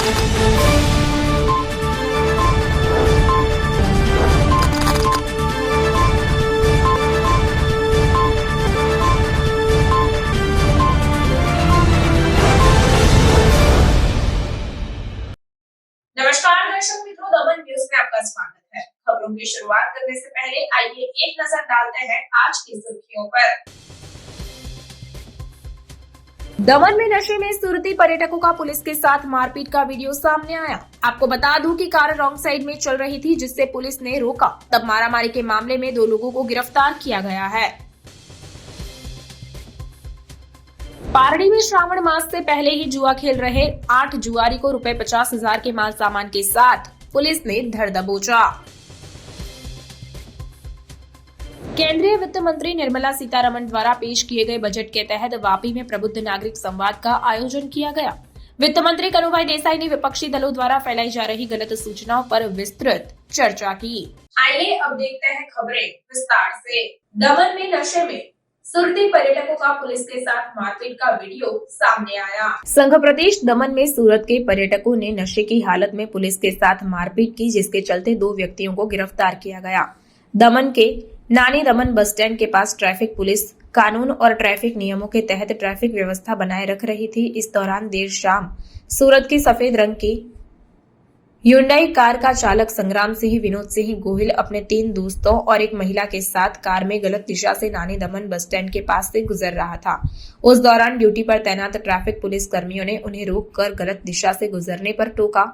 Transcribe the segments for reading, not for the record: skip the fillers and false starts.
नमस्कार दर्शक मित्रों, दमन न्यूज में आपका स्वागत है। खबरों की शुरुआत करने से पहले आइए एक नजर डालते हैं आज की सुर्खियों पर। दमन में नशे में सुरती पर्यटकों का पुलिस के साथ मारपीट का वीडियो सामने आया। आपको बता दूं कि कार रॉन्ग साइड में चल रही थी, जिससे पुलिस ने रोका। तब मारामारी के मामले में 2 लोगों को गिरफ्तार किया गया है। पारडी में श्रावण मास से पहले ही जुआ खेल रहे 8 जुआरी को ₹50,000 के माल सामान के साथ पुलिस ने धर दबोचा। केंद्रीय वित्त मंत्री निर्मला सीतारमण द्वारा पेश किए गए बजट के तहत वापी में प्रबुद्ध नागरिक संवाद का आयोजन किया गया। वित्त मंत्री कनुभाई देसाई ने विपक्षी दलों द्वारा फैलाई जा रही गलत सूचनाओं पर विस्तृत चर्चा की। आइए अब देखते हैं खबरें विस्तार से। दमन में नशे में सुरती पर्यटकों का पुलिस के साथ मारपीट का वीडियो सामने आया। संघ प्रदेश दमन में सूरत के पर्यटकों ने नशे की हालत में पुलिस के साथ मारपीट की, जिसके चलते 2 व्यक्तियों को गिरफ्तार किया गया। दमन के नानी दमन बस स्टैंड के पास ट्रैफिक पुलिस कानून और ट्रैफिक नियमों के तहत ट्रैफिक व्यवस्था बनाए रख रही थी। इस दौरान देर शाम सूरत की सफेद रंग की ह्युंडई कार का चालक संग्राम सिंह विनोद सिंह गोहिल अपने 3 दोस्तों और एक महिला के साथ कार में गलत दिशा से नानी दमन बस स्टैंड के पास से गुजर रहा था। उस दौरान ड्यूटी पर तैनात ट्रैफिक पुलिस कर्मियों ने उन्हें रोककर गलत दिशा से गुजरने पर टोका,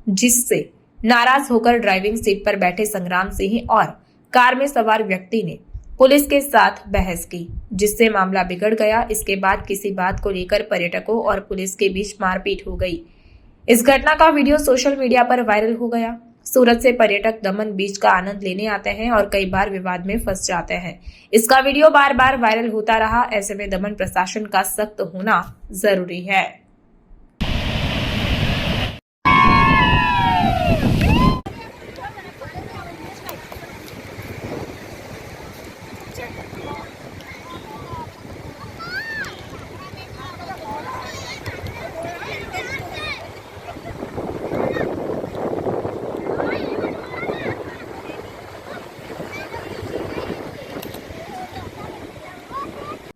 जिससे नाराज होकर ड्राइविंग सीट पर बैठे संग्राम सिंह और कार में सवार व्यक्ति ने पुलिस के साथ बहस की, जिससे मामला बिगड़ गया। इसके बाद किसी बात को लेकर पर्यटकों और पुलिस के बीच मारपीट हो गई। इस घटना का वीडियो सोशल मीडिया पर वायरल हो गया। सूरत से पर्यटक दमन बीच का आनंद लेने आते हैं और कई बार विवाद में फंस जाते हैं। इसका वीडियो बार बार वायरल होता रहा। ऐसे में दमन प्रशासन का सख्त होना जरूरी है।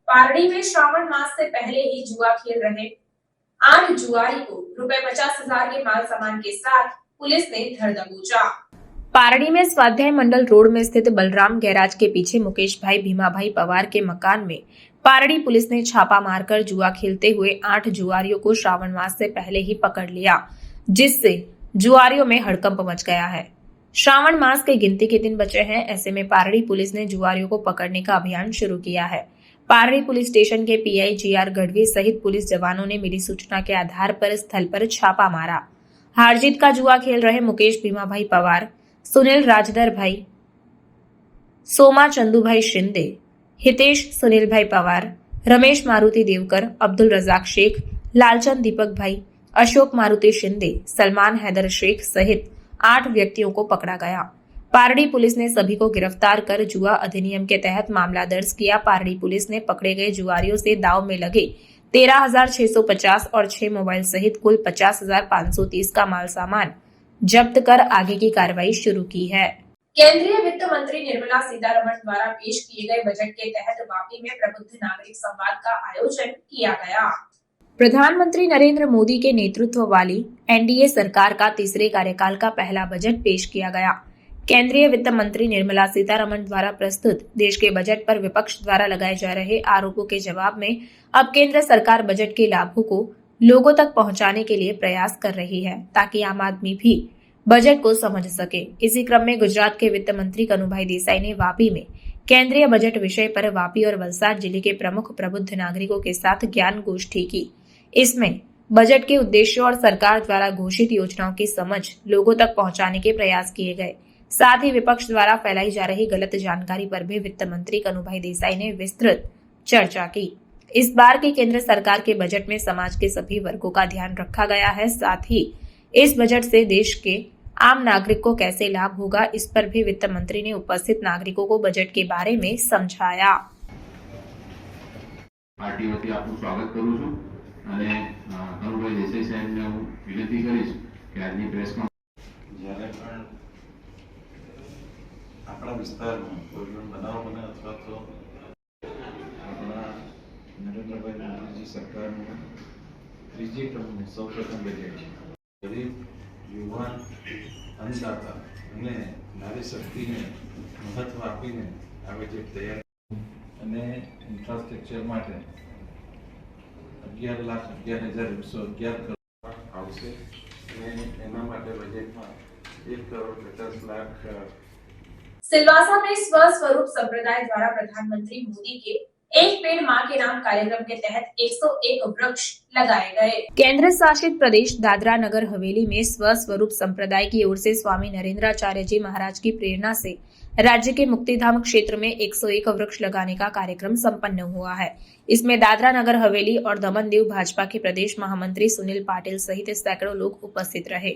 पारडी में श्रावण मास से पहले ही जुआ खेल रहे 8 जुआरी को ₹50,000 के माल सामान के साथ पुलिस ने धर दबोचा। पारडी में स्वाध्याय मंडल रोड में स्थित बलराम गैराज के पीछे मुकेश भाई भीमा भाई पवार के मकान में पारडी पुलिस ने छापा मारकर जुआ खेलते हुए 8 जुआरियों को श्रावण मास से पहले ही पकड़ लिया, जिससे जुआरियों में हड़कंप मच गया है। श्रावण मास के गिनती के दिन बचे हैं। ऐसे में पारडी पुलिस ने जुआरियों को पकड़ने का अभियान शुरू किया है। पारडी पुलिस स्टेशन के पीआई जीआर गढ़वी सहित पुलिस जवानों ने मिली सूचना के आधार पर स्थल पर छापा मारा। हारजीत का जुआ खेल रहे मुकेश भीमा भाई पवार, सुनील राजदर भाई, सोमा चंदू भाई शिंदे, हितेश सुनील भाई पवार, रमेश मारुति देवकर, अब्दुल रजाक शेख, लालचंद दीपक भाई, अशोक मारुति शिंदे, सलमान हैदर शेख सहित 8 व्यक्तियों को पकड़ा गया। पारडी पुलिस ने सभी को गिरफ्तार कर जुआ अधिनियम के तहत मामला दर्ज किया। पारडी पुलिस ने पकड़े गए जुआरियों से दांव में लगे 13,650 और 6 मोबाइल सहित कुल 50,530 का माल सामान जब्त कर आगे की कार्रवाई शुरू की है। केंद्रीय वित्त मंत्री निर्मला सीतारमण द्वारा पेश किए गए बजट के तहत वापी में प्रबुद्ध नागरिक संवाद का आयोजन किया गया। प्रधानमंत्री नरेंद्र मोदी के नेतृत्व वाली एनडीए सरकार का तीसरे कार्यकाल का पहला बजट पेश किया गया। केंद्रीय वित्त मंत्री निर्मला सीतारमण द्वारा प्रस्तुत देश के बजट पर विपक्ष द्वारा लगाए जा रहे आरोपों के जवाब में अब केंद्र सरकार बजट के लाभों को लोगों तक पहुंचाने के लिए प्रयास कर रही है, ताकि आम आदमी भी बजट को समझ सके। इसी क्रम में गुजरात के वित्त मंत्री कनुभाई देसाई ने वापी में केंद्रीय बजट विषय पर वापी और वलसाड जिले के प्रमुख प्रबुद्ध नागरिकों के साथ ज्ञान गोष्ठी की। इसमें बजट के उद्देश्यों और सरकार द्वारा घोषित योजनाओं की समझ लोगों तक पहुंचाने के प्रयास किए गए। साथ ही विपक्ष द्वारा फैलाई जा रही गलत जानकारी पर भी वित्त मंत्री कनुभाई देसाई ने विस्तृत चर्चा की। इस बार की केंद्र सरकार के बजट में समाज के सभी वर्गों का ध्यान रखा गया है। साथ ही इस बजट से देश के आम नागरिक को कैसे लाभ होगा, इस पर भी वित्त मंत्री ने उपस्थित नागरिकों को बजट के बारे में समझाया। पार्टी वती आपનું સ્વાગત કરું છું અને કનુભાઈ દેસાઈ સાહેબને હું વિનંતી કરીશ કે આજની પ્રેસમાં જ્યારે પણ આપણા વિસ્તારમાં કોઈ પણ બનાવ બને અથવા તો આપણા નરેન્દ્રભાઈ મોદીજી સરકારનું ત્રીજી ટર્મનું સૌપ્રથમ બજેટ છે. ગરીબ યુવાન અન્નદાતા અને નારી શક્તિને મહત્વ આપીને આ બજેટ તૈયાર અને ઇન્ફ્રાસ્ટ્રક્ચર માટે 11,11,211 કરોડ આવશે અને એના માટે બજેટમાં 1,50,00,000 सिलवासा में स्व स्वरूप संप्रदाय द्वारा प्रधानमंत्री मोदी के एक पेड़ मां के नाम कार्यक्रम के तहत 101 वृक्ष लगाए गए। केंद्र शासित प्रदेश दादरा नगर हवेली में स्व स्वरूप संप्रदाय की ओर से स्वामी नरेंद्राचार्य जी महाराज की प्रेरणा से राज्य के मुक्तिधाम क्षेत्र में 101 वृक्ष लगाने का कार्यक्रम संपन्न हुआ है। इसमें दादरा नगर हवेली और दमन दीव भाजपा के प्रदेश महामंत्री सुनील पाटिल सहित सैकड़ों लोग उपस्थित रहे।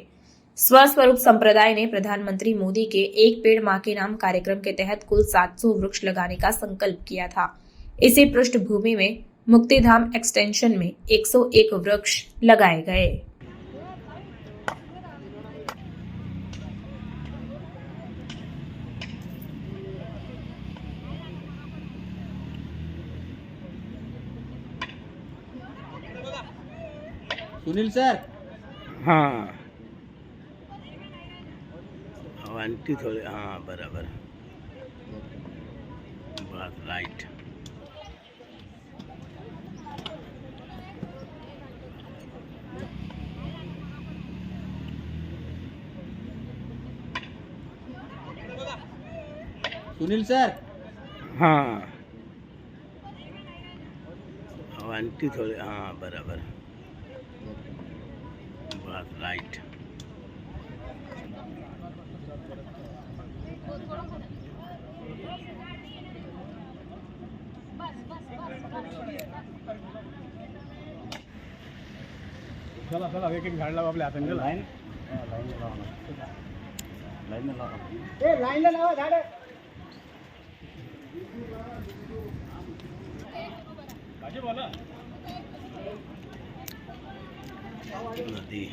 स्व स्वरूप संप्रदाय ने प्रधानमंत्री मोदी के एक पेड़ मां के नाम कार्यक्रम के तहत कुल 700 वृक्ष लगाने का संकल्प किया था। इसी पृष्ठभूमि में मुक्तिधाम एक्सटेंशन में 101 वृक्ष लगाए गए। सुनील सर हाँ आंटी थोड़े हाँ बराबर बात राइट सुनील सर हाँ आंटी थोड़े हाँ बराबर बात राइट चला चला एक एक झाड लावा आपल्या हाताने लाईन लाईन लावा झाड भाजी बोला नदी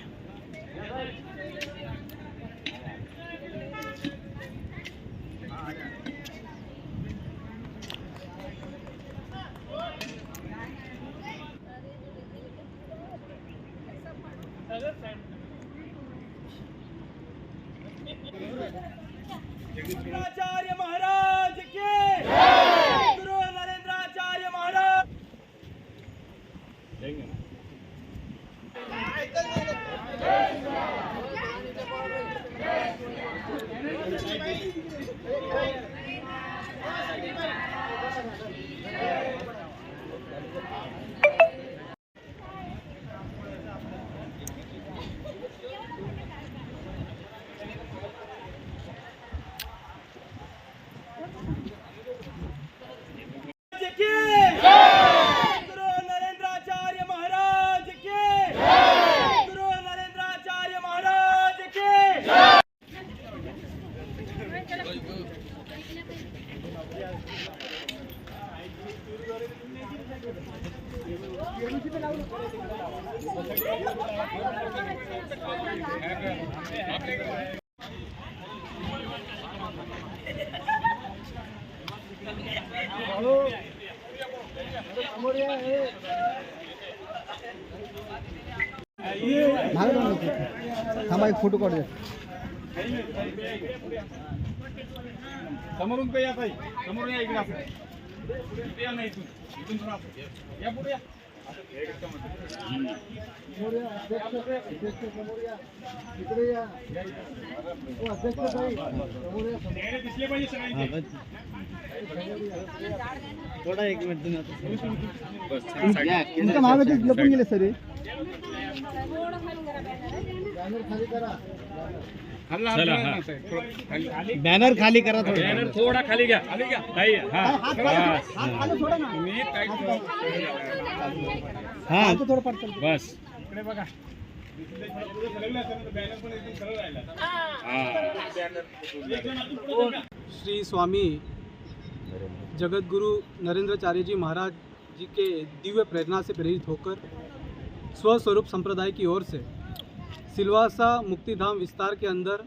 नरेंद्राचार्य महाराज के गुरु नरेंद्राचार्य महाराज गुरु नरेंद्राचार्य महाराज के गुरु नरेंद्राचार्य महाराज के थांबा एक फोटो काढू दे समोरून पे या ताई समोरून या इकडे असं इथे या नाही इथून थोडं असं या पुढे या दिसले पाहिजे सगळ्यांचे थोडा एक मिनिट तुमच्या मागे लपून गेले सर बॅनर खाली करा बॅनर थोडा खाली घ्या ताई हा हा थोडं पडतं बस इकडे बघा बॅनर पण एकदम सरळ राहिला श्री स्वामी जगतगुरु नरेंद्राचार्य जी महाराज जी के दिव्य प्रेरणा से प्रेरित होकर स्वस्वरूप संप्रदाय की ओर से सिलवासा मुक्तिधाम विस्तार के अंदर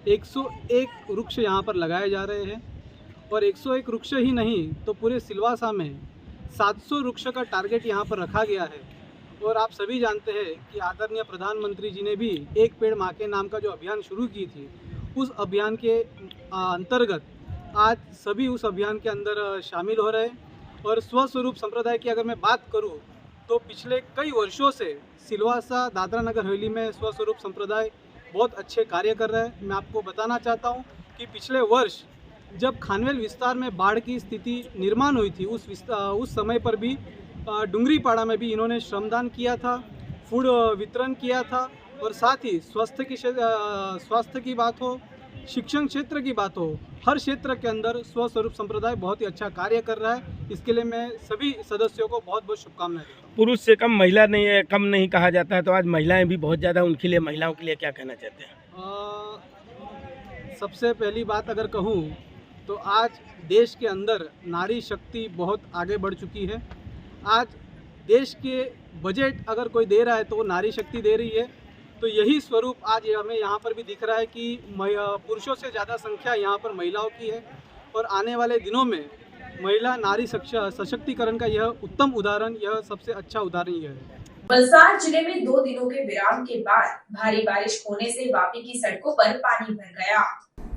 101 वृक्ष यहाँ पर लगाए जा रहे हैं और 101 वृक्ष ही नहीं तो पूरे सिलवासा में 700 वृक्ष का टारगेट यहाँ पर रखा गया है। और आप सभी जानते हैं कि आदरणीय प्रधानमंत्री जी ने भी एक पेड़ माँ के नाम का जो अभियान शुरू की थी, उस अभियान के अंतर्गत आज सभी उस अभियान के अंदर शामिल हो रहे हैं। और स्वस्वरूप संप्रदाय की अगर मैं बात करूं तो पिछले कई वर्षों से सिलवासा दादरा नगर हवेली में स्वस्वरूप संप्रदाय बहुत अच्छे कार्य कर रहा है। मैं आपको बताना चाहता हूं कि पिछले वर्ष जब खानवेल विस्तार में बाढ़ की स्थिति निर्माण हुई थी, उस समय पर भी डुंगरीपाड़ा में भी इन्होंने श्रमदान किया था, फूड वितरण किया था। और साथ ही स्वास्थ्य की बात हो, शिक्षण क्षेत्र की बात हो, हर क्षेत्र के अंदर स्वस्वरूप संप्रदाय बहुत ही अच्छा कार्य कर रहा है। इसके लिए मैं सभी सदस्यों को बहुत बहुत शुभकामनाएं देता हूं। पुरुष से कम महिला नहीं है, कम नहीं कहा जाता है, तो आज महिलाएं भी बहुत ज़्यादा, उनके लिए, महिलाओं के लिए क्या कहना चाहते हैं? सबसे पहली बात अगर कहूँ तो आज देश के अंदर नारी शक्ति बहुत आगे बढ़ चुकी है। आज देश के बजट अगर कोई दे रहा है तो वो नारी शक्ति दे रही है। तो यही स्वरूप आज हमें यहाँ पर भी दिख रहा है कि पुरुषों से ज़्यादा संख्या यहाँ पर महिलाओं की है। और आने वाले दिनों में महिला नारी सशक्तिकरण का यह उत्तम उदाहरण, यह सबसे अच्छा उदाहरण यह है। वलसाड जिले में 2 दिनों के विराम के बाद भारी बारिश होने से वापी की सड़कों पर पानी भर गया।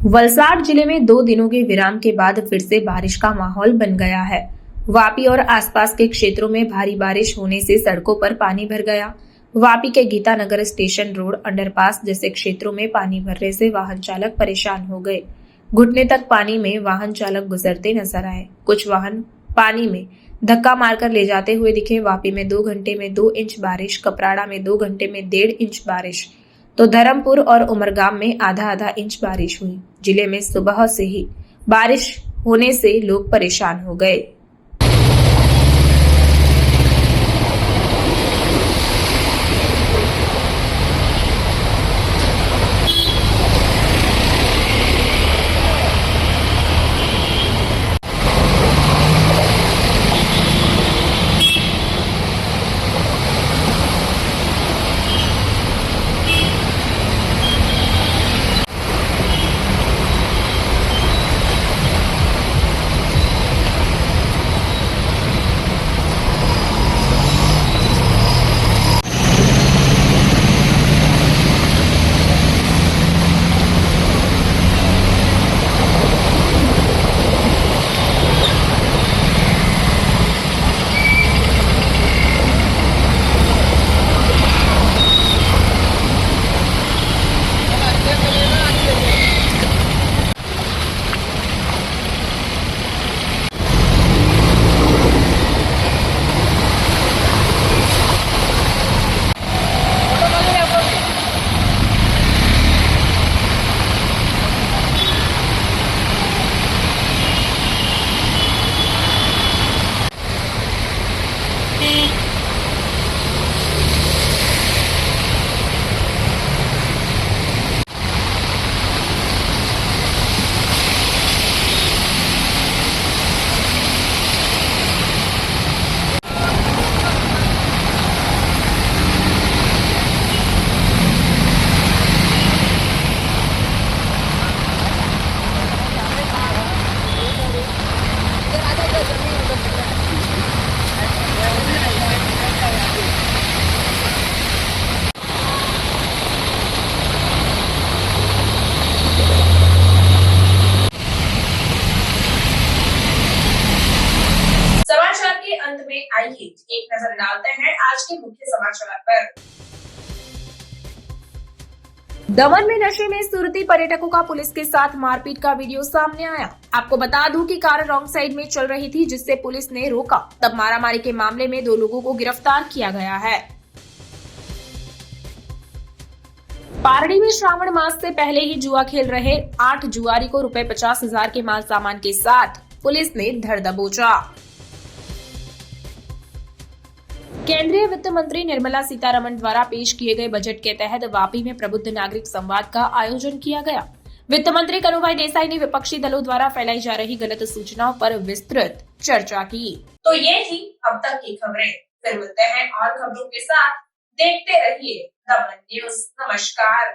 वलसाड जिले में 2 दिनों के विराम के बाद फिर से बारिश का माहौल बन गया है। वापी और आसपास के क्षेत्रों में भारी बारिश होने से सड़कों पर पानी भर गया। वापी के गीतानगर स्टेशन रोड, अंडरपास जैसे क्षेत्रों में पानी भरने से वाहन चालक परेशान हो गए। घुटने तक पानी में वाहन चालक गुजरते नजर आए। कुछ वाहन पानी में धक्का मारकर ले जाते हुए दिखे। वापी में 2 घंटे में 2 इंच बारिश, कपराड़ा में 2 घंटे में 1.5 इंच बारिश, तो धर्मपुर और उमरगाम में आधा इंच बारिश हुई। जिले में सुबह से ही बारिश होने से लोग परेशान हो गए। आइए एक नजर डालते हैं आज के मुख्य समाचार पर। दमन में नशे में सुरती पर्यटकों का पुलिस के साथ मारपीट का वीडियो सामने आया। आपको बता दूं कि कार रॉन्ग साइड में चल रही थी, जिससे पुलिस ने रोका। तब मारामारी के मामले में 2 लोगों को गिरफ्तार किया गया है। पारडी में श्रावण मास से पहले ही जुआ खेल रहे 8 जुआरी को ₹50,000 के माल सामान के साथ पुलिस ने धर दबोचा। केंद्रीय वित्त मंत्री निर्मला सीतारमण द्वारा पेश किए गए बजट के तहत वापी में प्रबुद्ध नागरिक संवाद का आयोजन किया गया। वित्त मंत्री कनुभाई देसाई ने विपक्षी दलों द्वारा फैलाई जा रही गलत सूचनाओं पर विस्तृत चर्चा की। तो ये थी अब तक की खबरें। फिर मिलते हैं और खबरों के साथ। देखते रहिए दमन न्यूज। नमस्कार।